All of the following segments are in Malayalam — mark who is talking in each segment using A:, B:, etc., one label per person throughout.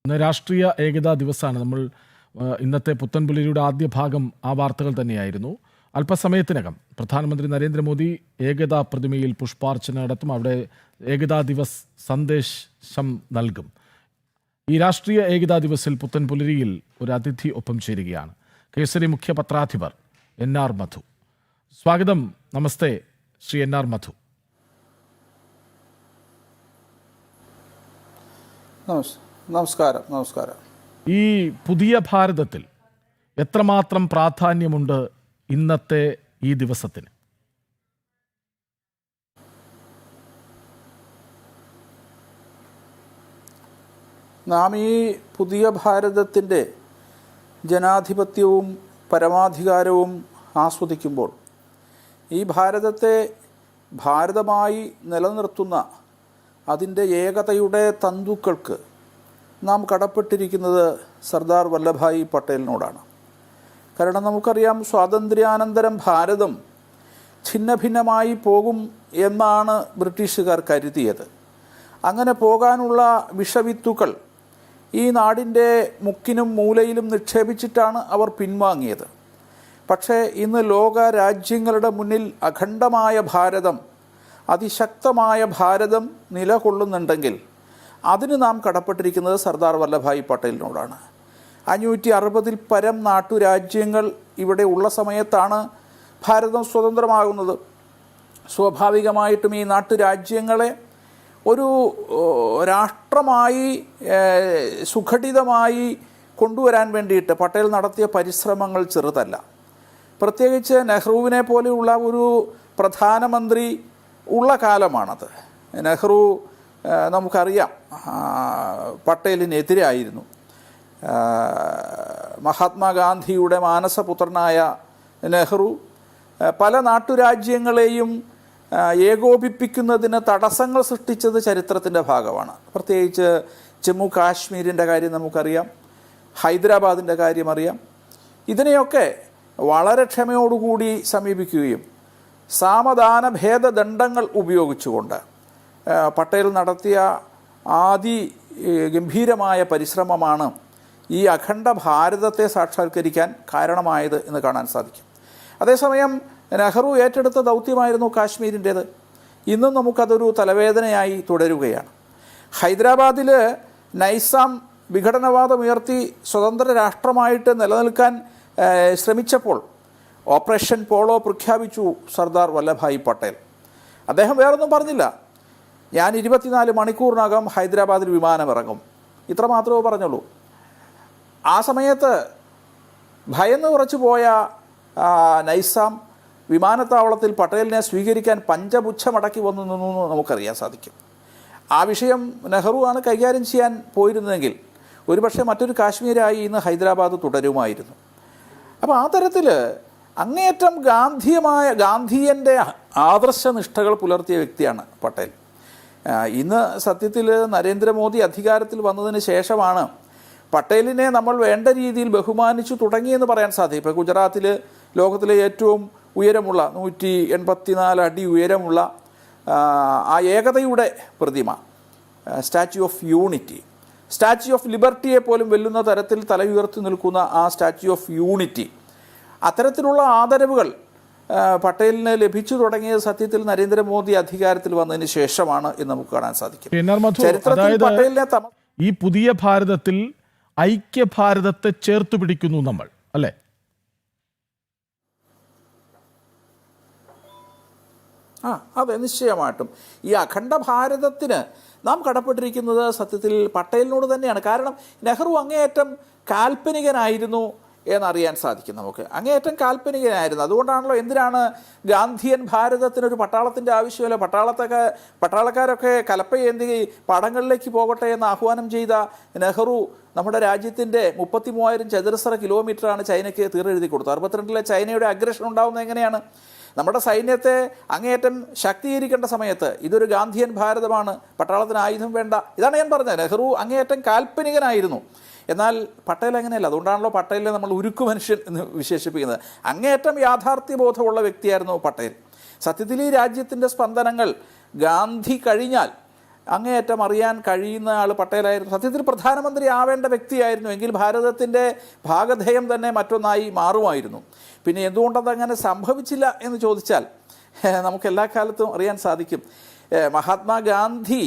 A: ഇന്ന് രാഷ്ട്രീയ ഏകതാ ദിവസമാണ്. നമ്മൾ ഇന്നത്തെ പുത്തൻപുലരിയുടെ ആദ്യ ഭാഗം ആ വാർത്തകൾ തന്നെയായിരുന്നു. അല്പസമയത്തിനകം പ്രധാനമന്ത്രി നരേന്ദ്രമോദി ഏകതാ പ്രതിമയിൽ പുഷ്പാർച്ചന നടത്തും. അവിടെ ഏകതാ ദിവസ് സന്ദേശം നൽകും. ഈ രാഷ്ട്രീയ ഏകതാ ദിവസിൽ പുത്തൻപുലരിയിൽ ഒരു അതിഥി ഒപ്പം ചേരുകയാണ്. കേസരി മുഖ്യ പത്രാധിപർ NR മധു. സ്വാഗതം. നമസ്തേ ശ്രീ NR മധു.
B: നമസ്കാരം. നമസ്കാരം.
A: ഈ പുതിയ ഭാരതത്തിൽ എത്രമാത്രം പ്രാധാന്യമുണ്ട് ഇന്നത്തെ ഈ ദിവസത്തിന്?
B: നാം ഈ പുതിയ ഭാരതത്തിൻ്റെ ജനാധിപത്യവും പരമാധികാരവും ആസ്വദിക്കുമ്പോൾ ഈ ഭാരതത്തെ ഭാരതമായി നിലനിർത്തുന്ന അതിൻ്റെ ഏകതയുടെ തന്തുക്കൾക്ക് നാം കടപ്പെട്ടിരിക്കുന്നത് സർദാർ വല്ലഭായി പട്ടേലിനോടാണ്. കാരണം നമുക്കറിയാം, സ്വാതന്ത്ര്യാനന്തരം ഭാരതം ഛിന്നഭിന്നമായി പോകും എന്നാണ് ബ്രിട്ടീഷുകാർ കരുതിയത്. അങ്ങനെ പോകാനുള്ള വിഷവിത്തുക്കൾ ഈ നാടിൻ്റെ മുക്കിനും മൂലയിലും നിക്ഷേപിച്ചിട്ടാണ് അവർ പിൻവാങ്ങിയത്. പക്ഷേ ഇന്ന് ലോക രാജ്യങ്ങളുടെ മുന്നിൽ അഖണ്ഡമായ ഭാരതം, അതിശക്തമായ ഭാരതം നിലകൊള്ളുന്നുണ്ടെങ്കിൽ അതിന് നാം കടപ്പെട്ടിരിക്കുന്നത് സർദാർ വല്ലഭായി പട്ടേലിനോടാണ്. 560-ൽ പരം നാട്ടുരാജ്യങ്ങൾ ഇവിടെ ഉള്ള സമയത്താണ് ഭാരതം സ്വതന്ത്രമാകുന്നത്. സ്വാഭാവികമായിട്ടും ഈ നാട്ടുരാജ്യങ്ങളെ ഒരു രാഷ്ട്രമായി സുഘടിതമായി കൊണ്ടുവരാൻ വേണ്ടിയിട്ട് പട്ടേൽ നടത്തിയ പരിശ്രമങ്ങൾ ചെറുതല്ല. പ്രത്യേകിച്ച് നെഹ്റുവിനെ പോലെയുള്ള ഒരു പ്രധാനമന്ത്രി ഉള്ള കാലമാണത്. നെഹ്റു നമുക്കറിയാം പട്ടേലിനെതിരായിരുന്നു. മഹാത്മാഗാന്ധിയുടെ മാനസപുത്രനായ നെഹ്റു പല നാട്ടുരാജ്യങ്ങളെയും ഏകോപിപ്പിക്കുന്നതിന് തടസ്സങ്ങൾ സൃഷ്ടിച്ചത് ചരിത്രത്തിൻ്റെ ഭാഗമാണ്. പ്രത്യേകിച്ച് ജമ്മു കാശ്മീരിൻ്റെ കാര്യം നമുക്കറിയാം, ഹൈദരാബാദിൻ്റെ കാര്യം അറിയാം. ഇതിനെയൊക്കെ വളരെ ക്ഷമയോടുകൂടി സമീപിക്കുകയും സാമദാന ഭേദദണ്ഡങ്ങൾ ഉപയോഗിച്ചുകൊണ്ട് പട്ടേൽ നടത്തിയ ഗംഭീരമായ പരിശ്രമമാണ് ഈ അഖണ്ഡ ഭാരതത്തെ സാക്ഷാത്കരിക്കാൻ കാരണമായത് എന്ന് കാണാൻ സാധിക്കും. അതേസമയം നെഹ്റു ഏറ്റെടുത്ത ദൗത്യമായിരുന്നു കാശ്മീരിൻ്റേത്. ഇന്നും നമുക്കതൊരു തലവേദനയായി തുടരുകയാണ്. ഹൈദരാബാദിൽ നൈസാം വിഘടനവാദമുയർത്തി സ്വതന്ത്ര രാഷ്ട്രമായിട്ട് നിലനിൽക്കാൻ ശ്രമിച്ചപ്പോൾ ഓപ്പറേഷൻ പോളോ പ്രഖ്യാപിച്ചു സർദാർ വല്ലഭായി പട്ടേൽ. അദ്ദേഹം വേറൊന്നും പറഞ്ഞില്ല. ഞാൻ 24 മണിക്കൂറിനകം ഹൈദരാബാദിൽ വിമാനമിറങ്ങും, ഇത്ര മാത്രമേ പറഞ്ഞുള്ളൂ. ആ സമയത്ത് ഭയന്ന് ഉറച്ചു പോയ നൈസാം വിമാനത്താവളത്തിൽ പട്ടേലിനെ സ്വീകരിക്കാൻ പഞ്ചപുച്ഛമടക്കി വന്നു നിന്നു നമുക്കറിയാൻ സാധിക്കും. ആ വിഷയം നെഹ്റു ആണ് കൈകാര്യം ചെയ്യാൻ പോയിരുന്നതെങ്കിൽ ഒരുപക്ഷെ മറ്റൊരു കാശ്മീരായി ഇന്ന് ഹൈദരാബാദ് തുടരുമായിരുന്നു. അപ്പോൾ ആ തരത്തിൽ അങ്ങേയറ്റം ഗാന്ധിയൻ്റെ ആദർശനിഷ്ഠകൾ പുലർത്തിയ വ്യക്തിയാണ് പട്ടേൽ. ഇന്ന് സത്യത്തിൽ നരേന്ദ്രമോദി അധികാരത്തിൽ വന്നതിന് ശേഷമാണ് പട്ടേലിനെ നമ്മൾ വേണ്ട രീതിയിൽ ബഹുമാനിച്ചു തുടങ്ങിയെന്ന് പറയാൻ സാധിക്കും. ഇപ്പോൾ ഗുജറാത്തിൽ ലോകത്തിലെ ഏറ്റവും ഉയരമുള്ള 184 അടി ഉയരമുള്ള ആ ഏകതയുടെ പ്രതിമ, statue of unity, statue of ലിബർട്ടിയെ പോലും വെല്ലുന്ന തരത്തിൽ തലയുയർത്തി നിൽക്കുന്ന ആ സ്റ്റാച്യു ഓഫ് യൂണിറ്റി, അത്തരത്തിലുള്ള ആദരവുകൾ പട്ടേലിന് ലഭിച്ചു തുടങ്ങിയത് സത്യത്തിൽ നരേന്ദ്രമോദി അധികാരത്തിൽ വന്നതിന് ശേഷമാണ് എന്ന് നമുക്ക് കാണാൻ സാധിക്കും. ചരിത്രത്തിൽ പട്ടേലിനെ
A: ഈ പുതിയ ഭാരതത്തിൽ ഐക്യ ഭാരതത്തെ ചേർത്തു പിടിക്കുന്നു നമ്മൾ, അല്ലേ?
B: അതെ, നിശ്ചയമായിട്ടും ഈ അഖണ്ഡ ഭാരതത്തിന് നാം കടപ്പെട്ടിരിക്കുന്നത് സത്യത്തിൽ പട്ടേലിനോട് തന്നെയാണ്. കാരണം നെഹ്റു അങ്ങേയറ്റം കാൽപ്പനികനായിരുന്നു എന്നറിയാൻ സാധിക്കും നമുക്ക്. അങ്ങേയറ്റം കാൽപ്പനികനായിരുന്നു. അതുകൊണ്ടാണല്ലോ എന്തിനാണ് ഗാന്ധിയൻ ഭാരതത്തിനൊരു പട്ടാളത്തിൻ്റെ ആവശ്യമില്ല, പട്ടാളക്കാരൊക്കെ കലപ്പയേന്തി പടങ്ങളിലേക്ക് പോകട്ടെ എന്ന് ആഹ്വാനം ചെയ്ത നെഹ്റു നമ്മുടെ രാജ്യത്തിൻ്റെ 33,000 ചതുരശ്ര കിലോമീറ്ററാണ് ചൈനയ്ക്ക് തീരെഴുതി കൊടുത്തത്. 62-ലെ ചൈനയുടെ അഗ്രഷൻ ഉണ്ടാകുന്നത് എങ്ങനെയാണ്? നമ്മുടെ സൈന്യത്തെ അങ്ങേയറ്റം ശാക്തീകരിക്കേണ്ട സമയത്ത് ഇതൊരു ഗാന്ധിയൻ ഭാരതമാണ്, പട്ടാളത്തിന് ആയുധം വേണ്ട, ഇതാണ് ഞാൻ പറഞ്ഞത്. നെഹ്റു അങ്ങേയറ്റം കാൽപ്പനികനായിരുന്നു. എന്നാൽ പട്ടേൽ അങ്ങനെയല്ല. അതുകൊണ്ടാണല്ലോ പട്ടേലിനെ നമ്മൾ ഉരുക്കു മനുഷ്യൻ എന്ന് വിശേഷിപ്പിക്കുന്നത്. അങ്ങേയറ്റം യാഥാർത്ഥ്യബോധമുള്ള വ്യക്തിയായിരുന്നു പട്ടേൽ. സത്യത്തിൽ ഈ രാജ്യത്തിൻ്റെ സ്പന്ദനങ്ങൾ ഗാന്ധി കഴിഞ്ഞാൽ അങ്ങേയറ്റം അറിയാൻ കഴിയുന്ന ആൾ പട്ടേലായിരുന്നു. സത്യത്തിൽ പ്രധാനമന്ത്രി ആവേണ്ട വ്യക്തിയായിരുന്നു എങ്കിൽ ഭാരതത്തിൻ്റെ ഭാഗധേയം തന്നെ മറ്റൊന്നായി മാറുമായിരുന്നു. പിന്നെ എന്തുകൊണ്ടത് അങ്ങനെ സംഭവിച്ചില്ല എന്ന് ചോദിച്ചാൽ നമുക്ക് എല്ലാ കാലത്തും അറിയാൻ സാധിക്കും. മഹാത്മാഗാന്ധി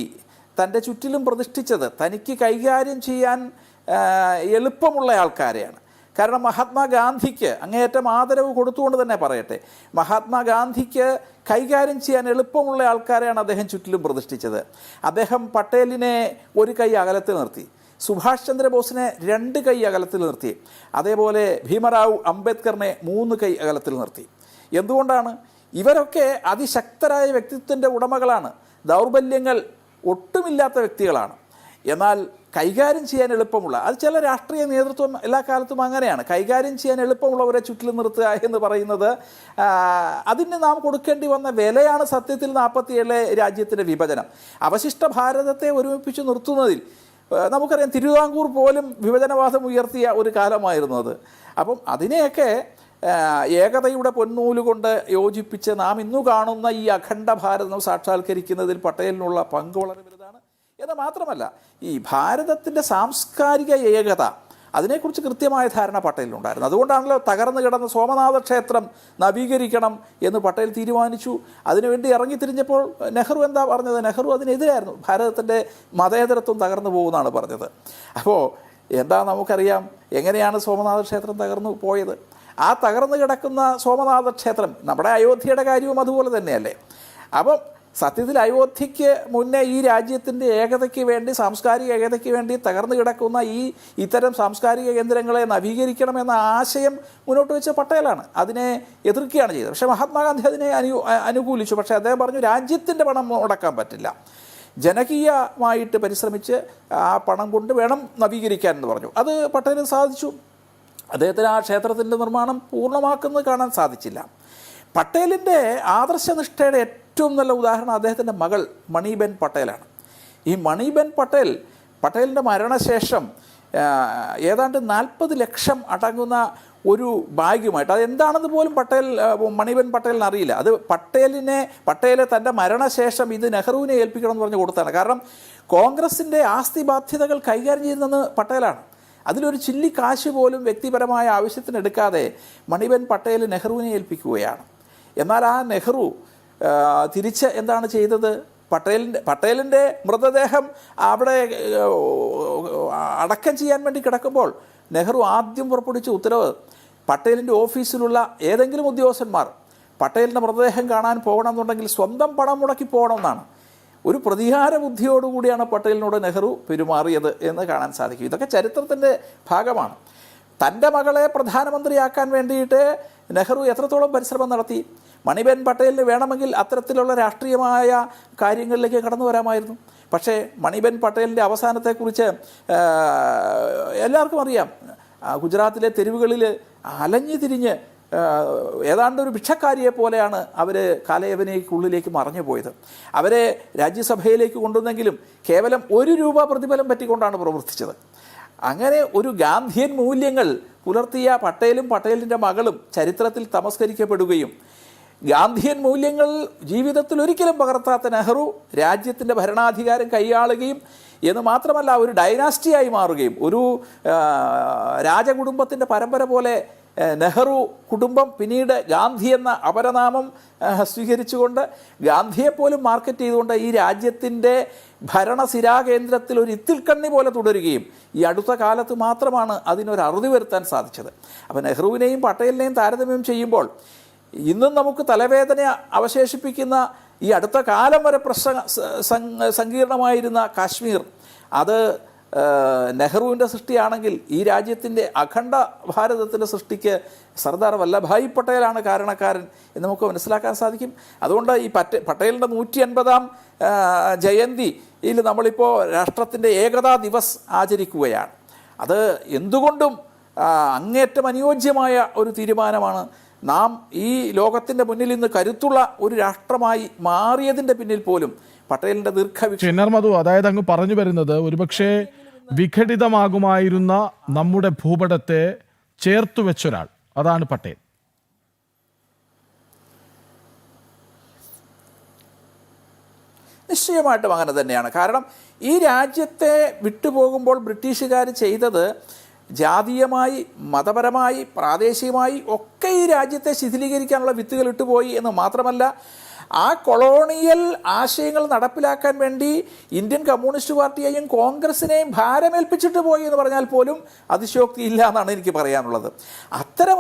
B: തൻ്റെ ചുറ്റിലും പ്രതിഷ്ഠിച്ചത് തനിക്ക് കൈകാര്യം ചെയ്യാൻ എളുപ്പമുള്ള ആൾക്കാരെയാണ്. കാരണം മഹാത്മാഗാന്ധിക്ക് അങ്ങേയറ്റം ആദരവ് കൊടുത്തുകൊണ്ട് തന്നെ പറയട്ടെ, മഹാത്മാഗാന്ധിക്ക് കൈകാര്യം ചെയ്യാൻ എളുപ്പമുള്ള ആൾക്കാരെയാണ് അദ്ദേഹം ചുറ്റിലും പ്രതിഷ്ഠിച്ചത്. അദ്ദേഹം പട്ടേലിനെ ഒരു കൈ അകലത്തിൽ നിർത്തി, സുഭാഷ് ചന്ദ്രബോസിനെ 2 കൈ അകലത്തിൽ നിർത്തി, അതേപോലെ ഭീമറാവു അംബേദ്കറിനെ 3 കൈ അകലത്തിൽ നിർത്തി. എന്തുകൊണ്ടാണ്? ഇവരൊക്കെ അതിശക്തരായ വ്യക്തിത്വത്തിൻ്റെ ഉടമകളാണ്, ദൗർബല്യങ്ങൾ ഒട്ടുമില്ലാത്ത വ്യക്തികളാണ്. എന്നാൽ കൈകാര്യം ചെയ്യാൻ എളുപ്പമുള്ള, അത് ചില രാഷ്ട്രീയ നേതൃത്വം എല്ലാ കാലത്തും അങ്ങനെയാണ്, കൈകാര്യം ചെയ്യാൻ എളുപ്പമുള്ളവരെ ചുറ്റിലും നിർത്തുക എന്ന് പറയുന്നത് അതിന് നാം കൊടുക്കേണ്ടി വന്ന വിലയാണ് സത്യത്തിൽ 47 രാജ്യത്തിൻ്റെ വിഭജനം. അവശിഷ്ട ഭാരതത്തെ ഒരുമിപ്പിച്ച് നിർത്തുന്നതിൽ നമുക്കറിയാം, തിരുവിതാംകൂർ പോലും വിഭജനവാദം ഉയർത്തിയ ഒരു കാലമായിരുന്നു അത്. അപ്പം അതിനെയൊക്കെ ഏകതയുടെ പൊന്നൂലുകൊണ്ട് യോജിപ്പിച്ച് നാം ഇന്നു കാണുന്ന ഈ അഖണ്ഡ ഭാരതം സാക്ഷാത്കരിക്കുന്നതിൽ പട്ടേലിനുള്ള പങ്ക് വളരെ വലുതാണ്. എന്ന് മാത്രമല്ല, ഈ ഭാരതത്തിൻ്റെ സാംസ്കാരിക ഏകത, അതിനെക്കുറിച്ച് കൃത്യമായ ധാരണ പട്ടേലിനുണ്ടായിരുന്നു. അതുകൊണ്ടാണല്ലോ തകർന്നു കിടന്ന സോമനാഥ ക്ഷേത്രം നവീകരിക്കണം എന്ന് പട്ടേൽ തീരുമാനിച്ചു. അതിനുവേണ്ടി ഇറങ്ങിത്തിരിഞ്ഞപ്പോൾ നെഹ്റു എന്താ പറഞ്ഞത്? നെഹ്റു അതിനെതിരായിരുന്നു. ഭാരതത്തിൻ്റെ മതേതരത്വം തകർന്നു പോകുമെന്നാണ് പറഞ്ഞത്. അപ്പോൾ എന്താ നമുക്കറിയാം എങ്ങനെയാണ് സോമനാഥ ക്ഷേത്രം തകർന്നു പോയത്. ആ തകർന്നു കിടക്കുന്ന സോമനാഥ ക്ഷേത്രം, നമ്മുടെ അയോധ്യയുടെ കാര്യവും അതുപോലെ തന്നെയല്ലേ. അപ്പം സത്യത്തിൽ അയോധ്യയ്ക്ക് മുന്നേ ഈ രാജ്യത്തിൻ്റെ ഏകതയ്ക്ക് വേണ്ടി, സാംസ്കാരിക ഏകതയ്ക്ക് വേണ്ടി തകർന്നു കിടക്കുന്ന ഇത്തരം സാംസ്കാരിക കേന്ദ്രങ്ങളെ നവീകരിക്കണമെന്ന ആശയം മുന്നോട്ട് വെച്ച പട്ടേലാണ്. അതിനെ എതിർക്കുകയാണ് ചെയ്തത്. പക്ഷേ മഹാത്മാഗാന്ധി അതിനെ അനുകൂലിച്ചു. പക്ഷേ അദ്ദേഹം പറഞ്ഞു, രാജ്യത്തിൻ്റെ പണം മുടക്കാൻ പറ്റില്ല, ജനകീയമായിട്ട് പരിശ്രമിച്ച് ആ പണം കൊണ്ട് വേണം നവീകരിക്കാൻ എന്ന് പറഞ്ഞു. അത് പട്ടേലിന് സാധിച്ചു. അദ്ദേഹത്തിന് ആ ക്ഷേത്രത്തിൻ്റെ നിർമ്മാണം പൂർണ്ണമാക്കുന്നത് കാണാൻ സാധിച്ചില്ല. പട്ടേലിൻ്റെ ആദർശനിഷ്ഠയുടെ ഏറ്റവും നല്ല ഉദാഹരണം അദ്ദേഹത്തിൻ്റെ മകൾ മണിബെൻ പട്ടേലാണ്. ഈ മണിബെൻ പട്ടേലിൻ്റെ മരണശേഷം ഏതാണ്ട് 40 ലക്ഷം അടങ്ങുന്ന ഒരു ബാഗുമായിട്ട്, അതെന്താണെന്ന് പോലും മണിബെൻ പട്ടേലിന് അറിയില്ല. അത് പട്ടേൽ തൻ്റെ മരണശേഷം ഇത് നെഹ്റുവിനെ ഏൽപ്പിക്കണം എന്ന് പറഞ്ഞ് കൊടുത്താണ്. കാരണം കോൺഗ്രസിൻ്റെ ആസ്തി ബാധ്യതകൾ കൈകാര്യം ചെയ്യുന്നത് പട്ടേലാണ്. അതിലൊരു ചില്ലി കാശ് പോലും വ്യക്തിപരമായ ആവശ്യത്തിനെടുക്കാതെ മണിബെൻ പട്ടേൽ നെഹ്റുവിനെ ഏൽപ്പിക്കുകയാണ്. എന്നാൽ ആ നെഹ്റു തിരിച്ച് എന്താണ് ചെയ്തത്? പട്ടേലിൻ്റെ മൃതദേഹം അവിടെ അടക്കം ചെയ്യാൻ വേണ്ടി കിടക്കുമ്പോൾ നെഹ്റു ആദ്യം പുറപ്പെടുവിച്ച ഉത്തരവ്, പട്ടേലിൻ്റെ ഓഫീസിലുള്ള ഏതെങ്കിലും ഉദ്യോഗസ്ഥന്മാർ പട്ടേലിൻ്റെ മൃതദേഹം കാണാൻ പോകണമെന്നുണ്ടെങ്കിൽ സ്വന്തം പണം മുടക്കി പോകണമെന്നാണ്. ഒരു പ്രതികാര ബുദ്ധിയോടുകൂടിയാണ് പട്ടേലിനോട് നെഹ്റു പെരുമാറിയത് എന്ന് കാണാൻ സാധിക്കും. ഇതൊക്കെ ചരിത്രത്തിൻ്റെ ഭാഗമാണ്. തൻ്റെ മകളെ പ്രധാനമന്ത്രിയാക്കാൻ വേണ്ടിയിട്ട് നെഹ്റു എത്രത്തോളം പരിശ്രമം നടത്തി. മണിബെൻ പട്ടേലിന് വേണമെങ്കിൽ അത്തരത്തിലുള്ള രാഷ്ട്രീയമായ കാര്യങ്ങളിലേക്ക് കടന്നു വരാമായിരുന്നു. പക്ഷേ മണിബെൻ പട്ടേലിൻ്റെ അവസാനത്തെക്കുറിച്ച് എല്ലാവർക്കും അറിയാം. ഗുജറാത്തിലെ തെരുവുകളിൽ അലഞ്ഞു തിരിഞ്ഞ് ഏതാണ്ട് ഒരു ഭിക്ഷക്കാരിയെ പോലെയാണ് അവർ കാലയവനയ്ക്കുള്ളിലേക്ക് മറഞ്ഞു പോയത്. അവരെ രാജ്യസഭയിലേക്ക് കൊണ്ടുവന്നെങ്കിലും കേവലം 1 രൂപ പ്രതിഫലം പറ്റിക്കൊണ്ടാണ് പ്രവർത്തിച്ചത്. അങ്ങനെ ഒരു ഗാന്ധിയൻ മൂല്യങ്ങൾ പുലർത്തിയ പട്ടേലും പട്ടേലിൻ്റെ മകളും ചരിത്രത്തിൽ തമസ്കരിക്കപ്പെടുകയും ഗാന്ധിയൻ മൂല്യങ്ങൾ ജീവിതത്തിൽ ഒരിക്കലും പകർത്താത്ത നെഹ്റു രാജ്യത്തിൻ്റെ ഭരണാധികാരം കൈയാളുകയും എന്ന് മാത്രമല്ല ഒരു ഡൈനാസ്റ്റിയായി മാറുകയും ഒരു രാജകുടുംബത്തിൻ്റെ പരമ്പര പോലെ നെഹ്റു കുടുംബം പിന്നീട് ഗാന്ധി എന്ന അപരനാമം സ്വീകരിച്ചുകൊണ്ട് ഗാന്ധിയെപ്പോലും മാർക്കറ്റ് ചെയ്തുകൊണ്ട് ഈ രാജ്യത്തിൻ്റെ ഭരണസിരാകേന്ദ്രത്തിൽ ഒരു ഇത്തിൽക്കണ്ണി പോലെ തുടരുകയും ഈ അടുത്ത കാലത്ത് മാത്രമാണ് അതിനൊരു അറുതി വരുത്താൻ സാധിച്ചത്. അപ്പോൾ നെഹ്റുവിനെയും പട്ടേലിനെയും താരതമ്യം ചെയ്യുമ്പോൾ ഇന്നും നമുക്ക് തലവേദന അവശേഷിപ്പിക്കുന്ന ഈ അടുത്ത കാലം വരെ സങ്കീർണമായിരുന്ന കാശ്മീർ, അത് നെഹ്റുവിൻ്റെ സൃഷ്ടിയാണെങ്കിൽ ഈ രാജ്യത്തിൻ്റെ അഖണ്ഡ ഭാരതത്തിൻ്റെ സൃഷ്ടിക്ക് സർദാർ വല്ലഭായ് പട്ടേലാണ് കാരണക്കാരൻ എന്ന് നമുക്ക് മനസ്സിലാക്കാൻ സാധിക്കും. അതുകൊണ്ട് ഈ പട്ടേലിൻ്റെ 150ാം ജയന്തിയിൽ നമ്മളിപ്പോൾ രാഷ്ട്രത്തിൻ്റെ ഏകതാ ദിവസ് ആചരിക്കുകയാണ്. അത് എന്തുകൊണ്ടും അങ്ങേറ്റം അനുയോജ്യമായ ഒരു തീരുമാനമാണ്. നാം ഈ ലോകത്തിൻ്റെ മുന്നിൽ ഇന്ന് കരുത്തുള്ള ഒരു രാഷ്ട്രമായി മാറിയതിൻ്റെ പിന്നിൽ പോലും പട്ടേലിൻ്റെ ദീർഘവീക്ഷണം.
A: മധു, അതായത് അങ്ങ് പറഞ്ഞു വരുന്നത് ഒരുപക്ഷെ വിഘടിതമാകുമായിരുന്ന നമ്മുടെ ഭൂപടത്തെ ചേർത്തു വെച്ചൊരാൾ, അതാണ് പട്ടേൽ.
B: നിശ്ചയമായിട്ടും അങ്ങനെ തന്നെയാണ്. കാരണം ഈ രാജ്യത്തെ വിട്ടുപോകുമ്പോൾ ബ്രിട്ടീഷുകാർ ചെയ്തത് ജാതീയമായി, മതപരമായി, പ്രാദേശികമായി ഒക്കെ ഈ രാജ്യത്തെ ശിഥിലീകരിക്കാനുള്ള വിത്തുകൾ ഇട്ടുപോയി എന്ന് മാത്രമല്ല, ആ കൊളോണിയൽ ആശയങ്ങൾ നടപ്പിലാക്കാൻ വേണ്ടി ഇന്ത്യൻ കമ്മ്യൂണിസ്റ്റ് പാർട്ടിയെയും കോൺഗ്രസിനെയും ഭാരമേൽപ്പിച്ചിട്ട് പോയി എന്ന് പറഞ്ഞാൽ പോലും അതിശയോക്തിയില്ല എന്നാണ് എനിക്ക് പറയാനുള്ളത്. അത്തരം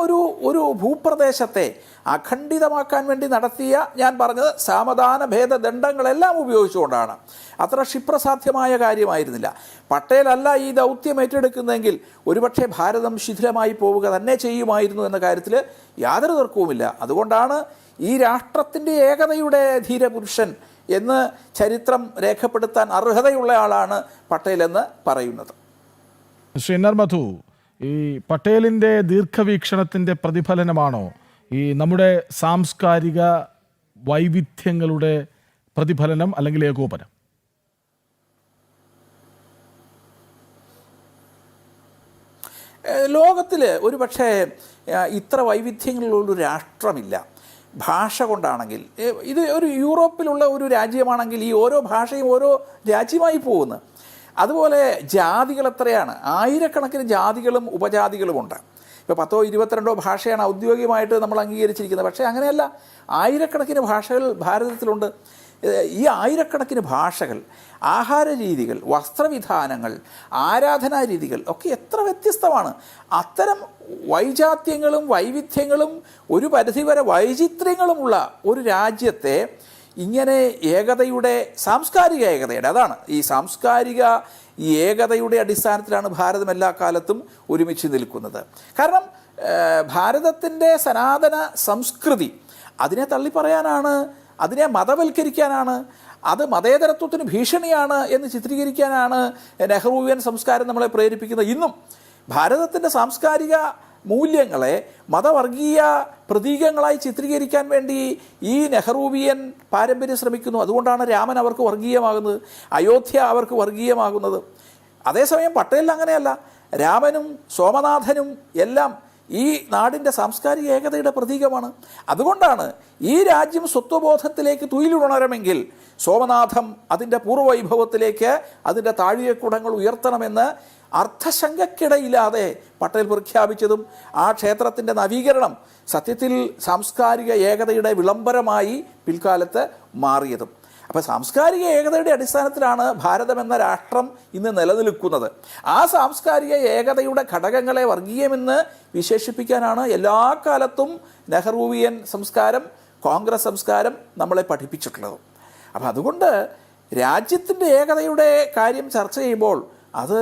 B: ഒരു ഭൂപ്രദേശത്തെ അഖണ്ഡിതമാക്കാൻ വേണ്ടി നടത്തിയ, ഞാൻ പറഞ്ഞത് സാമധാന ഭേദദണ്ഡങ്ങളെല്ലാം ഉപയോഗിച്ചുകൊണ്ടാണ്. അത്ര ക്ഷിപ്രസാധ്യമായ കാര്യമായിരുന്നില്ല. പട്ടേലല്ല ഈ ദൗത്യം ഏറ്റെടുക്കുന്നതെങ്കിൽ ഒരുപക്ഷെ ഭാരതം ശിഥിലമായി പോവുക തന്നെ ചെയ്യുമായിരുന്നു എന്ന കാര്യത്തിൽ യാതൊരു തർക്കവുമില്ല. അതുകൊണ്ടാണ് ഈ രാഷ്ട്രത്തിൻ്റെ ഏകതയുടെ ധീരപുരുഷൻ എന്ന് ചരിത്രം രേഖപ്പെടുത്താൻ അർഹതയുള്ള ആളാണ് പട്ടേൽ എന്ന് പറയുന്നത്.
A: ശ്രീ എൻ ആർ മധു, ഈ പട്ടേലിൻ്റെ ദീർഘവീക്ഷണത്തിൻ്റെ പ്രതിഫലനമാണോ ഈ നമ്മുടെ സാംസ്കാരിക വൈവിധ്യങ്ങളുടെ പ്രതിഫലനം അല്ലെങ്കിൽ ഏകോപനം?
B: ലോകത്തിൽ ഒരു പക്ഷേ ഇത്ര വൈവിധ്യങ്ങളുള്ളൊരു രാഷ്ട്രമില്ല. ഭാഷ കൊണ്ടാണെങ്കിൽ ഇത് ഒരു യൂറോപ്പിലുള്ള ഒരു രാജ്യമാണെങ്കിൽ ഈ ഓരോ ഭാഷയും ഓരോ രാജ്യമായി പോകുന്നു. അതുപോലെ ജാതികൾ എത്രയാണ്, ആയിരക്കണക്കിന് ജാതികളും ഉപജാതികളുമുണ്ട്. ഇപ്പോൾ 10-22 ഭാഷയാണ് ഔദ്യോഗികമായിട്ട് നമ്മൾ അംഗീകരിച്ചിരിക്കുന്നത്. പക്ഷേ അങ്ങനെയല്ല, ആയിരക്കണക്കിന് ഭാഷകൾ ഭാരതത്തിലുണ്ട്. ഈ ആയിരക്കണക്കിന് ഭാഷകൾ, ആഹാര രീതികൾ, വസ്ത്രവിധാനങ്ങൾ, ആരാധനാ രീതികൾ ഒക്കെ എത്ര വ്യത്യസ്തമാണ്. അത്തരം വൈജാത്യങ്ങളും വൈവിധ്യങ്ങളും ഒരു പരിധിവരെ വൈചിത്ര്യങ്ങളുമുള്ള ഒരു രാജ്യത്തെ ഇങ്ങനെ ഏകതയുടെ, സാംസ്കാരിക ഏകതയുടെ, അതാണ് ഈ സാംസ്കാരിക ഏകതയുടെ അടിസ്ഥാനത്തിലാണ് ഭാരതം എല്ലാ കാലത്തും ഒരുമിച്ച് നിൽക്കുന്നത്. കാരണം ഭാരതത്തിൻ്റെ സനാതന സംസ്കൃതി അതിനെ തള്ളിപ്പറയാനാണ്, അതിനെ മതവൽക്കരിക്കാനാണ്, അത് മതേതരത്വത്തിന് ഭീഷണിയാണ് എന്ന് ചിത്രീകരിക്കാനാണ് നെഹ്റുവിയൻ സംസ്കാരം നമ്മളെ പ്രേരിപ്പിക്കുന്നത്. ഇന്നും ഭാരതത്തിൻ്റെ സാംസ്കാരിക മൂല്യങ്ങളെ മതവർഗീയ പ്രതീകങ്ങളായി ചിത്രീകരിക്കാൻ വേണ്ടി ഈ നെഹ്റുവിയൻ പാരമ്പര്യം ശ്രമിക്കുന്നു. അതുകൊണ്ടാണ് രാമൻ അവർക്ക് വർഗീയമാകുന്നത്, അയോധ്യ അവർക്ക് വർഗീയമാകുന്നത്. അതേസമയം പട്ടേലിൽ അങ്ങനെയല്ല. രാമനും സോമനാഥനും എല്ലാം ഈ നാടിൻ്റെ സാംസ്കാരിക ഏകതയുടെ പ്രതീകമാണ്. അതുകൊണ്ടാണ് ഈ രാജ്യം സ്വത്വബോധത്തിലേക്ക് തുയിലുണരണമെങ്കിൽ സോമനാഥം അതിൻ്റെ പൂർവ്വവൈഭവത്തിലേക്ക് അതിൻ്റെ താഴികക്കുടങ്ങൾ ഉയർത്തണമെന്ന് അർത്ഥശങ്കയ്ക്കിടയില്ലാതെ പട്ടേൽ പ്രഖ്യാപിച്ചതും ആ ക്ഷേത്രത്തിൻ്റെ നവീകരണം സത്യത്തിൽ സാംസ്കാരിക ഏകതയുടെ വിളംബരമായി പിൽക്കാലത്ത് മാറിയതും. അപ്പോൾ സാംസ്കാരിക ഏകതയുടെ അടിസ്ഥാനത്തിലാണ് ഭാരതം എന്ന രാഷ്ട്രം ഇന്ന് നിലനിൽക്കുന്നത്. ആ സാംസ്കാരിക ഏകതയുടെ ഘടകങ്ങളെ വർഗീയമെന്ന് വിശേഷിപ്പിക്കാനാണ് എല്ലാ കാലത്തും നെഹ്റുവിയൻ സംസ്കാരം, കോൺഗ്രസ് സംസ്കാരം നമ്മളെ പഠിപ്പിച്ചിട്ടുള്ളത്. അപ്പം അതുകൊണ്ട് രാജ്യത്തിൻ്റെ ഏകതയുടെ കാര്യം ചർച്ച ചെയ്യുമ്പോൾ അത്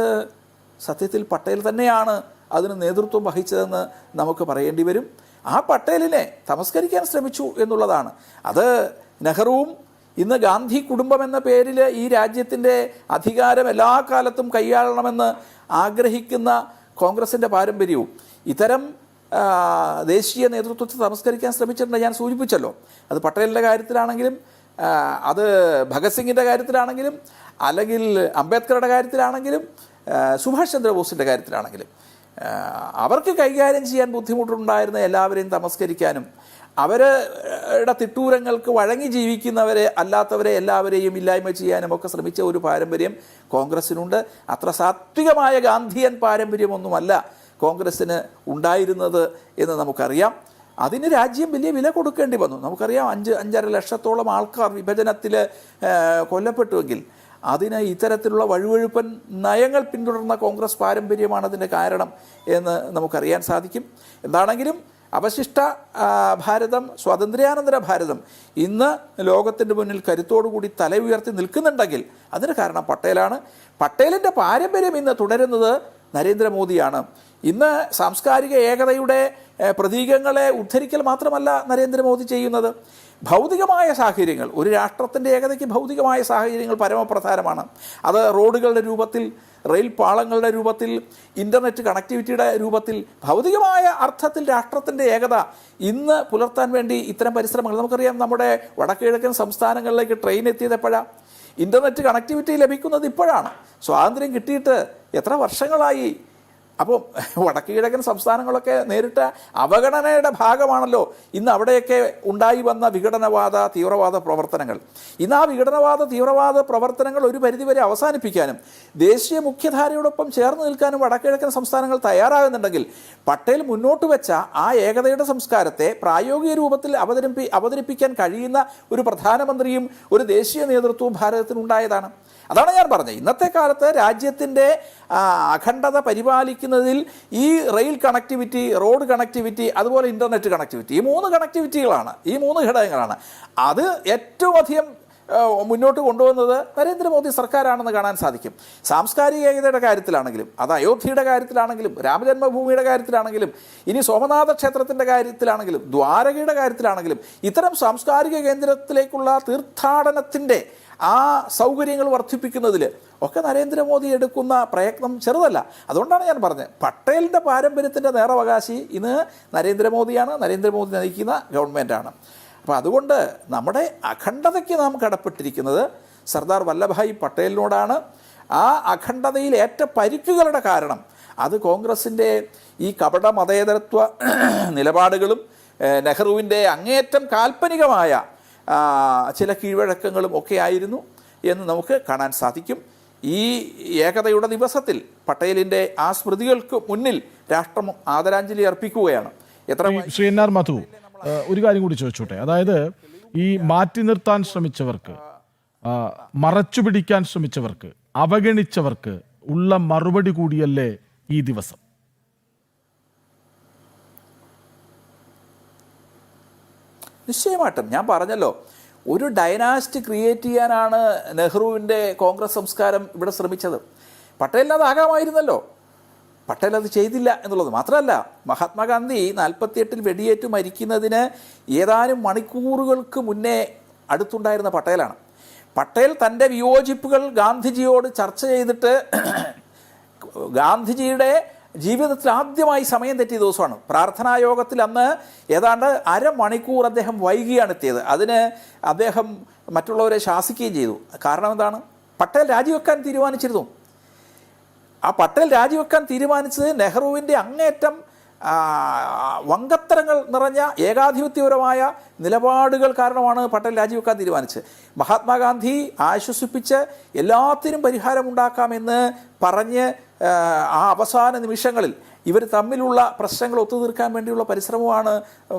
B: സത്യത്തിൽ പട്ടേൽ തന്നെയാണ് അതിന് നേതൃത്വം വഹിച്ചതെന്ന് നമുക്ക് പറയേണ്ടി വരും. ആ പട്ടേലിനെ തമസ്കരിക്കാൻ ശ്രമിച്ചു എന്നുള്ളതാണ്. അത് നെഹ്റുവും ഇന്ന് ഗാന്ധി കുടുംബം എന്ന പേരിൽ ഈ രാജ്യത്തിൻ്റെ അധികാരം എല്ലാ കാലത്തും കൈയാളണമെന്ന് ആഗ്രഹിക്കുന്ന കോൺഗ്രസിൻ്റെ പാരമ്പര്യവും ഇത്തരം ദേശീയ നേതൃത്വത്തെ തമസ്കരിക്കാൻ ശ്രമിച്ചിട്ടുണ്ട്. ഞാൻ സൂചിപ്പിച്ചല്ലോ, അത് പട്ടേലിൻ്റെ കാര്യത്തിലാണെങ്കിലും അത് ഭഗത് സിംഗിൻ്റെ കാര്യത്തിലാണെങ്കിലും അല്ലെങ്കിൽ അംബേദ്കറുടെ കാര്യത്തിലാണെങ്കിലും സുഭാഷ് ചന്ദ്രബോസിൻ്റെ കാര്യത്തിലാണെങ്കിലും അവർക്ക് കൈകാര്യം ചെയ്യാൻ ബുദ്ധിമുട്ടുണ്ടായിരുന്ന എല്ലാവരെയും തമസ്കരിക്കാനും അവരുടെ തിട്ടൂരങ്ങൾക്ക് വഴങ്ങി ജീവിക്കുന്നവരെ അല്ലാത്തവരെ എല്ലാവരെയും ഇല്ലായ്മ ചെയ്യാനും ഒക്കെ ശ്രമിച്ച ഒരു പാരമ്പര്യം കോൺഗ്രസ്സിനുണ്ട്. അത്ര സാത്വികമായ ഗാന്ധിയൻ പാരമ്പര്യമൊന്നുമല്ല കോൺഗ്രസ്സിന് ഉണ്ടായിരുന്നത് എന്ന് നമുക്കറിയാം. അതിന് രാജ്യം വലിയ വില കൊടുക്കേണ്ടി വന്നു. നമുക്കറിയാം 5-5.5 ലക്ഷത്തോളം ആൾക്കാർ വിഭജനത്തിൽ കൊല്ലപ്പെട്ടുവെങ്കിൽ അതിന് ഇത്തരത്തിലുള്ള വഴുവഴുപ്പൻ നയങ്ങൾ പിന്തുടർന്ന കോൺഗ്രസ് പാരമ്പര്യമാണ് അതിൻ്റെ കാരണം എന്ന് നമുക്കറിയാൻ സാധിക്കും. എന്താണെങ്കിലും അവശിഷ്ട ഭാരതം, സ്വാതന്ത്ര്യാനന്തര ഭാരതം ഇന്ന് ലോകത്തിൻ്റെ മുന്നിൽ കരുത്തോടുകൂടി തല ഉയർത്തി നിൽക്കുന്നുണ്ടെങ്കിൽ അതിന് കാരണം പട്ടേലാണ്. പട്ടേലിൻ്റെ പാരമ്പര്യം ഇന്ന് തുടരുന്നത് നരേന്ദ്രമോദിയാണ്. ഇന്ന് സാംസ്കാരിക ഏകതയുടെ പ്രതീകങ്ങളെ ഉദ്ധരിക്കൽ മാത്രമല്ല നരേന്ദ്രമോദി ചെയ്യുന്നത്. ഭൗതികമായ സാഹചര്യങ്ങൾ, ഒരു രാഷ്ട്രത്തിൻ്റെ ഏകതയ്ക്ക് ഭൗതികമായ സാഹചര്യങ്ങൾ പരമപ്രധാനമാണ്. അത് റോഡുകളുടെ രൂപത്തിൽ, റെയിൽ പാളങ്ങളുടെ രൂപത്തിൽ, ഇൻ്റർനെറ്റ് കണക്ടിവിറ്റിയുടെ രൂപത്തിൽ, ഭൗതികമായ അർത്ഥത്തിൽ രാഷ്ട്രത്തിൻ്റെ ഏകത ഇന്ന് പുലർത്താൻ വേണ്ടി ഇത്തരം പരിശ്രമങ്ങൾ നമുക്കറിയാം. നമ്മുടെ വടക്കുകിഴക്കൻ സംസ്ഥാനങ്ങളിലേക്ക് ട്രെയിൻ എത്തിയത് എപ്പോഴാണ്? ഇൻ്റർനെറ്റ് കണക്ടിവിറ്റി ലഭിക്കുന്നത് ഇപ്പോഴാണ്. സ്വാതന്ത്ര്യം കിട്ടിയിട്ട് എത്ര വർഷങ്ങളായി? അപ്പോൾ വടക്ക് കിഴക്കൻ സംസ്ഥാനങ്ങളൊക്കെ നേരിട്ട അവഗണനയുടെ ഭാഗമാണല്ലോ ഇന്ന് അവിടെയൊക്കെ ഉണ്ടായി വന്ന വിഘടനവാദ തീവ്രവാദ പ്രവർത്തനങ്ങൾ. ഇന്ന് ആ വിഘടനവാദ തീവ്രവാദ പ്രവർത്തനങ്ങൾ ഒരു പരിധിവരെ അവസാനിപ്പിക്കാനും ദേശീയ മുഖ്യധാരയോടൊപ്പം ചേർന്ന് നിൽക്കാനും വടക്ക് കിഴക്കൻ സംസ്ഥാനങ്ങൾ തയ്യാറാകുന്നുണ്ടെങ്കിൽ പട്ടേൽ മുന്നോട്ട് വെച്ച ആ ഏകതയുടെ സംസ്കാരത്തെ പ്രായോഗിക രൂപത്തിൽ അവതരിപ്പിക്കാൻ കഴിയുന്ന ഒരു പ്രധാനമന്ത്രിയും ഒരു ദേശീയ നേതൃത്വവും ഭാരതത്തിനുണ്ടായതാണ്. അതാണ് ഞാൻ പറഞ്ഞത്. ഇന്നത്തെ കാലത്ത് രാജ്യത്തിൻ്റെ അഖണ്ഡത പരിപാലിക്കുന്നതിൽ ഈ റെയിൽ കണക്ടിവിറ്റി, റോഡ് കണക്ടിവിറ്റി, അതുപോലെ ഇൻ്റർനെറ്റ് കണക്ടിവിറ്റി, ഈ 3 കണക്ടിവിറ്റികളാണ്, ഈ 3 ഘടകങ്ങളാണ്. അത് ഏറ്റവും അധികം മുന്നോട്ട് കൊണ്ടുവന്നത് നരേന്ദ്രമോദി സർക്കാരാണെന്ന് കാണാൻ സാധിക്കും. സാംസ്കാരിക ഏകതയുടെ കാര്യത്തിലാണെങ്കിലും, അത് അയോധ്യയുടെ കാര്യത്തിലാണെങ്കിലും, രാമജന്മഭൂമിയുടെ കാര്യത്തിലാണെങ്കിലും, ഇനി സോമനാഥ ക്ഷേത്രത്തിൻ്റെ കാര്യത്തിലാണെങ്കിലും, ദ്വാരകയുടെ കാര്യത്തിലാണെങ്കിലും, ഇത്തരം സാംസ്കാരിക കേന്ദ്രത്തിലേക്കുള്ള തീർത്ഥാടനത്തിൻ്റെ ആ സൗകര്യങ്ങൾ വർദ്ധിപ്പിക്കുന്നതിൽ ഒക്കെ നരേന്ദ്രമോദി എടുക്കുന്ന പ്രയത്നം ചെറുതല്ല. അതുകൊണ്ടാണ് ഞാൻ പറഞ്ഞത്, പട്ടേലിൻ്റെ പാരമ്പര്യത്തിൻ്റെ നേറവകാശി ഇന്ന് നരേന്ദ്രമോദിയാണ്, നരേന്ദ്രമോദി നയിക്കുന്ന ഗവൺമെൻറ്റാണ്. അപ്പോൾ അതുകൊണ്ട് നമ്മുടെ അഖണ്ഡതയ്ക്ക് നാം കടപ്പെട്ടിരിക്കുന്നത് സർദാർ വല്ലഭായ് പട്ടേലിനോടാണ്. ആ അഖണ്ഡതയിൽ ഏറ്റ പരിക്കുകളുടെ കാരണം അത് കോൺഗ്രസിൻ്റെ ഈ കപട മതേതരത്വ നിലപാടുകളും നെഹ്റുവിൻ്റെ അങ്ങേയറ്റം കാൽപ്പനികമായ ചില കീഴ്വഴക്കങ്ങളും ഒക്കെ ആയിരുന്നു എന്ന് നമുക്ക് കാണാൻ സാധിക്കും. ഈ ഏകതയുടെ ദിവസത്തിൽ പട്ടേലിൻ്റെ ആ സ്മൃതികൾക്ക് മുന്നിൽ രാഷ്ട്രം ആദരാഞ്ജലി അർപ്പിക്കുകയാണ്.
A: ശ്രീ എൻ.ആർ. മധു, ഒരു കാര്യം കൂടി ചോദിച്ചോട്ടെ. അതായത് ഈ മാറ്റി നിർത്താൻ ശ്രമിച്ചവർക്ക്, മറച്ചു പിടിക്കാൻ ശ്രമിച്ചവർക്ക്, അവഗണിച്ചവർക്ക് ഉള്ള മറുപടി കൂടിയല്ലേ ഈ ദിവസം?
B: നിശ്ചയമായിട്ടും ഞാൻ പറഞ്ഞല്ലോ, ഒരു ഡൈനാസ്റ്റി ക്രിയേറ്റ് ചെയ്യാനാണ് നെഹ്റുവിൻ്റെ കോൺഗ്രസ് സംസ്കാരം ഇവിടെ ശ്രമിച്ചത്. പട്ടേലിന് അതാകാമായിരുന്നല്ലോ, പട്ടേൽ അത് ചെയ്തില്ല എന്നുള്ളത് മാത്രമല്ല, മഹാത്മാഗാന്ധി 48-ൽ വെടിയേറ്റ് മരിക്കുന്നതിന് ഏതാനും മണിക്കൂറുകൾക്ക് മുന്നേ അടുത്തുണ്ടായിരുന്ന പട്ടേലാണ്. പട്ടേൽ തൻ്റെ വിയോജിപ്പുകൾ ഗാന്ധിജിയോട് ചർച്ച ചെയ്തിട്ട് ഗാന്ധിജിയുടെ ജീവിതത്തിൽ ആദ്യമായി സമയം തെറ്റിയ ദിവസമാണ്. പ്രാർത്ഥനാ യോഗത്തിൽ അന്ന് ഏതാണ്ട് അരമണിക്കൂർ അദ്ദേഹം വൈകിയാണ് എത്തിയത്. അതിന് അദ്ദേഹം മറ്റുള്ളവരെ ശാസിക്കുകയും ചെയ്തു. കാരണം എന്താണ്? പട്ടേൽ രാജിവെക്കാൻ തീരുമാനിച്ചിരുന്നു. ആ പട്ടേൽ രാജിവെക്കാൻ തീരുമാനിച്ചത് നെഹ്റുവിൻ്റെ അങ്ങേയറ്റം വങ്കത്തരങ്ങൾ നിറഞ്ഞ ഏകാധിപത്യപരമായ നിലപാടുകൾ കാരണമാണ് പട്ടേൽ രാജിവെക്കാൻ തീരുമാനിച്ചത്. മഹാത്മാഗാന്ധി ആശ്വസിപ്പിച്ച് എല്ലാത്തിനും പരിഹാരമുണ്ടാക്കാമെന്ന് പറഞ്ഞ് ആ അവസാന നിമിഷങ്ങളിൽ ഇവർ തമ്മിലുള്ള പ്രശ്നങ്ങൾ ഒത്തുതീർക്കാൻ വേണ്ടിയുള്ള പരിശ്രമമാണ്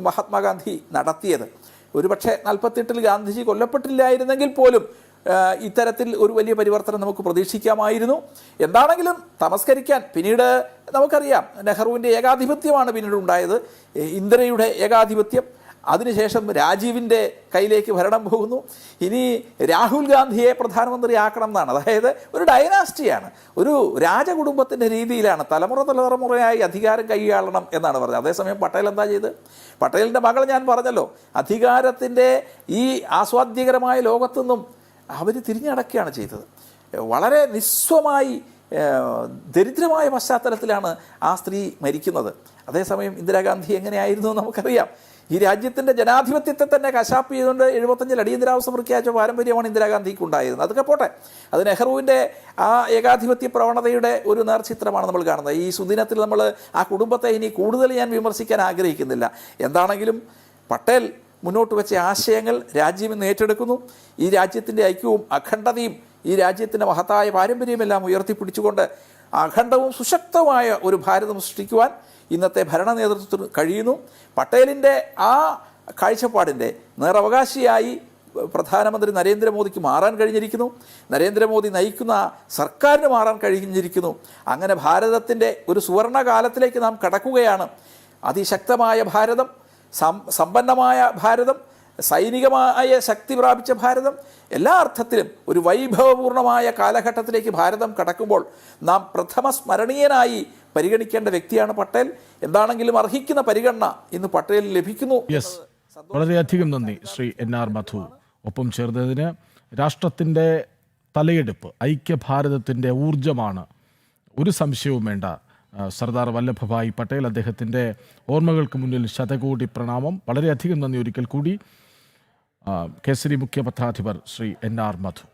B: മഹാത്മാഗാന്ധി നടത്തിയത്. ഒരുപക്ഷെ 48-ൽ ഗാന്ധിജി കൊല്ലപ്പെട്ടില്ലായിരുന്നെങ്കിൽ പോലും ഇത്തരത്തിൽ ഒരു വലിയ പരിവർത്തനം നമുക്ക് പ്രതീക്ഷിക്കാമായിരുന്നു. എന്താണെങ്കിലും തമസ്കരിക്കാൻ പിന്നീട് നമുക്കറിയാം, നെഹ്റുവിൻ്റെ ഏകാധിപത്യമാണ് പിന്നീട് ഉണ്ടായത്, ഇന്ദിരയുടെ ഏകാധിപത്യം. അതിനുശേഷം രാജീവിൻ്റെ കയ്യിലേക്ക് ഭരണം പോകുന്നു. ഇനി രാഹുൽ ഗാന്ധിയെ പ്രധാനമന്ത്രിയാക്കണം എന്നാണ്. അതായത് ഒരു ഡൈനാസ്റ്റിയാണ്, ഒരു രാജകുടുംബത്തിൻ്റെ രീതിയിലാണ് തലമുറയായി അധികാരം കൈയാളണം എന്നാണ് പറഞ്ഞത്. അതേസമയം പട്ടേൽ എന്താ ചെയ്ത്? പട്ടേലിൻ്റെ മകൾ ഞാൻ പറഞ്ഞല്ലോ, അധികാരത്തിൻ്റെ ഈ ആസ്വാദ്യകരമായ ലോകത്തുനിന്നും അവർ തിരിഞ്ഞടക്കുകയാണ് ചെയ്തത്. വളരെ നിസ്വമായി ദരിദ്രമായ പശ്ചാത്തലത്തിലാണ് ആ സ്ത്രീ മരിക്കുന്നത്. അതേസമയം ഇന്ദിരാഗാന്ധി എങ്ങനെയായിരുന്നു നമുക്കറിയാം. ഈ രാജ്യത്തിൻ്റെ ജനാധിപത്യത്തെ തന്നെ കശാപ്പ് ചെയ്തുകൊണ്ട് 75-ൽ അടിയന്തരാവസ്ഥ പ്രഖ്യാപിച്ച പാരമ്പര്യമാണ് ഇന്ദിരാഗാന്ധിക്ക് ഉണ്ടായിരുന്നത്. അതൊക്കെ പോട്ടെ, അത് നെഹ്റുവിൻ്റെ ആ ഏകാധിപത്യ പ്രവണതയുടെ ഒരു നേർചിത്രമാണ് നമ്മൾ കാണുന്നത്. ഈ സുദിനത്തിൽ നമ്മൾ ആ കുടുംബത്തെ ഇനി കൂടുതൽ ഞാൻ വിമർശിക്കാൻ ആഗ്രഹിക്കുന്നില്ല. എന്താണെങ്കിലും പട്ടേൽ മുന്നോട്ട് വെച്ച ആശയങ്ങൾ രാജ്യം ഇന്ന് ഏറ്റെടുക്കുന്നു. ഈ രാജ്യത്തിൻ്റെ ഐക്യവും അഖണ്ഡതയും ഈ രാജ്യത്തിൻ്റെ മഹത്തായ പാരമ്പര്യമെല്ലാം ഉയർത്തിപ്പിടിച്ചുകൊണ്ട് അഖണ്ഡവും സുശക്തമായ ഒരു ഭാരതം സൃഷ്ടിക്കുവാൻ ഇന്നത്തെ ഭരണ നേതൃത്വത്തിന് കഴിയുന്നു. പട്ടേലിൻ്റെ ആ കാഴ്ചപ്പാടിൻ്റെ നേറവകാശിയായി പ്രധാനമന്ത്രി നരേന്ദ്രമോദിക്ക് മാറാൻ കഴിഞ്ഞിരിക്കുന്നു. നരേന്ദ്രമോദി നയിക്കുന്ന സർക്കാരിന് മാറാൻ കഴിഞ്ഞിരിക്കുന്നു. അങ്ങനെ ഭാരതത്തിൻ്റെ ഒരു സുവർണകാലത്തിലേക്ക് നാം കടക്കുകയാണ്. അതിശക്തമായ ഭാരതം, സമ്പന്നമായ ഭാരതം, സൈനികമായ ശക്തി പ്രാപിച്ച ഭാരതം, എല്ലാ അർത്ഥത്തിലും ഒരു വൈഭവപൂർണമായ കാലഘട്ടത്തിലേക്ക് ഭാരതം കടക്കുമ്പോൾ നാം പ്രഥമ സ്മരണീയനായി പരിഗണിക്കേണ്ട വ്യക്തിയാണ് പട്ടേൽ. എന്താണെങ്കിലും അർഹിക്കുന്ന പരിഗണന ഇന്ന് പട്ടേലിന് ലഭിക്കുന്നു.
A: വളരെയധികം നന്ദി ശ്രീ എൻ.ആർ. മധു ഒപ്പം ചേർന്നതിന്. രാഷ്ട്രത്തിൻ്റെ തലയെടുപ്പ്, ഐക്യഭാരതത്തിൻ്റെ ഊർജമാണ്, ഒരു സംശയവും വേണ്ട. സർദാർ വല്ലഭഭായ് പട്ടേൽ, അദ്ദേഹത്തിൻ്റെ ഓർമ്മകൾക്ക് മുന്നിൽ ശതകോടി പ്രണാമം. വളരെയധികം നന്ദി ഒരിക്കൽ കൂടി കേസരി മുഖ്യ പത്രാധിപർ ശ്രീ എൻ.ആർ. മധു.